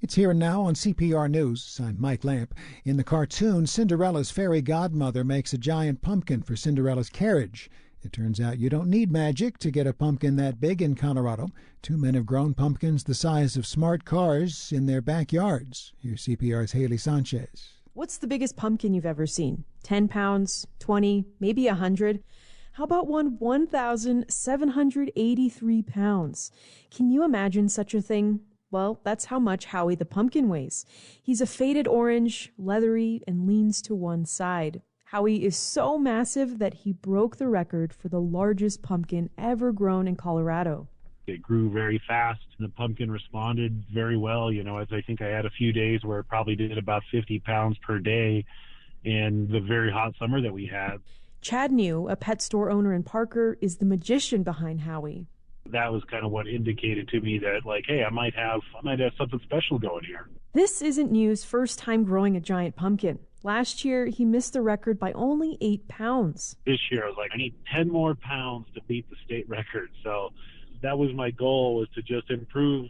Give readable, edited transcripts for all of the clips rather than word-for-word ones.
It's Here and Now on CPR News. I'm Mike Lamp. In the cartoon, Cinderella's fairy godmother makes a giant pumpkin for Cinderella's carriage. It turns out you don't need magic to get a pumpkin that big in Colorado. Two men have grown pumpkins the size of smart cars in their backyards. Here's CPR's Haley Sanchez. What's the biggest pumpkin you've ever seen? 10 pounds, 20, maybe 100? How about one 1,783 pounds? Can you imagine such a thing? Well, that's how much Howie the pumpkin weighs. He's a faded orange, leathery, and leans to one side. Howie is so massive that he broke the record for the largest pumpkin ever grown in Colorado. It grew very fast. The pumpkin responded very well. As I think I had a few days where it probably did about 50 pounds per day in the very hot summer that we had. Chad New, a pet store owner in Parker, is the magician behind Howie. That was kind of what indicated to me that, hey, I might have something special going here. This isn't New's first time growing a giant pumpkin. Last year, he missed the record by only 8 pounds. This year, I was like, I need 10 more pounds to beat the state record. So that was my goal, was to just improve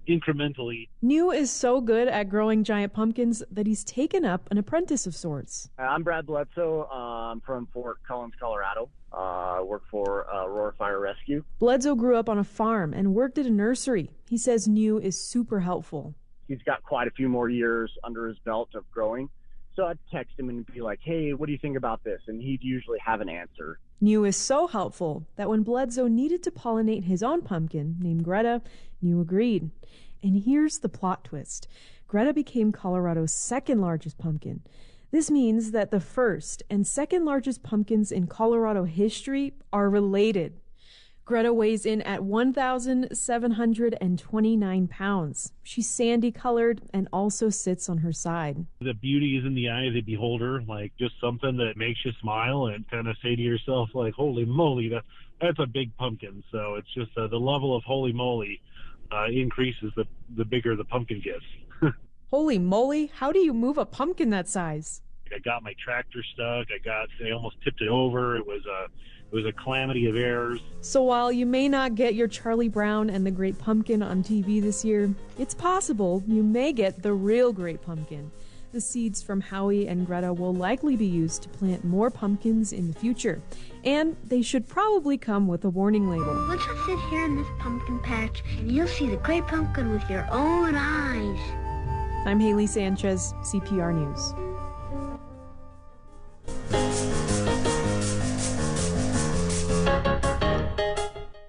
incrementally. New is so good at growing giant pumpkins that he's taken up an apprentice of sorts. I'm Brad Bledsoe. I'm from Fort Collins, Colorado. I work for Aurora Fire Rescue. Bledsoe grew up on a farm and worked at a nursery. He says New is super helpful. He's got quite a few more years under his belt of growing. So I'd text him and be like, hey, what do you think about this? And he'd usually have an answer. New is so helpful that when Bledsoe needed to pollinate his own pumpkin, named Greta, New agreed. And here's the plot twist. Greta became Colorado's second largest pumpkin. This means that the first and second largest pumpkins in Colorado history are related. Greta weighs in at 1,729 pounds. She's sandy-colored and also sits on her side. The beauty is in the eye of the beholder, just something that makes you smile and kind of say to yourself, holy moly, that's a big pumpkin. So it's just the level of holy moly increases the bigger the pumpkin gets. Holy moly, how do you move a pumpkin that size? I got my tractor stuck. I almost tipped it over. It was a calamity of errors. So while you may not get your Charlie Brown and the Great Pumpkin on TV this year, it's possible you may get the real Great Pumpkin. The seeds from Howie and Greta will likely be used to plant more pumpkins in the future. And they should probably come with a warning label. Let's just sit here in this pumpkin patch and you'll see the Great Pumpkin with your own eyes. I'm Haley Sanchez, CPR News.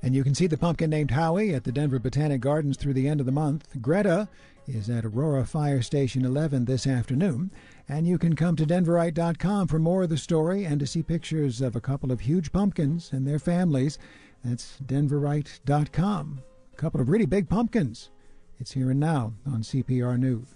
And you can see the pumpkin named Howie at the Denver Botanic Gardens through the end of the month. Greta is at Aurora Fire Station 11 this afternoon. And you can come to Denverite.com for more of the story and to see pictures of a couple of huge pumpkins and their families. That's Denverite.com. A couple of really big pumpkins. It's Here and Now on CPR News.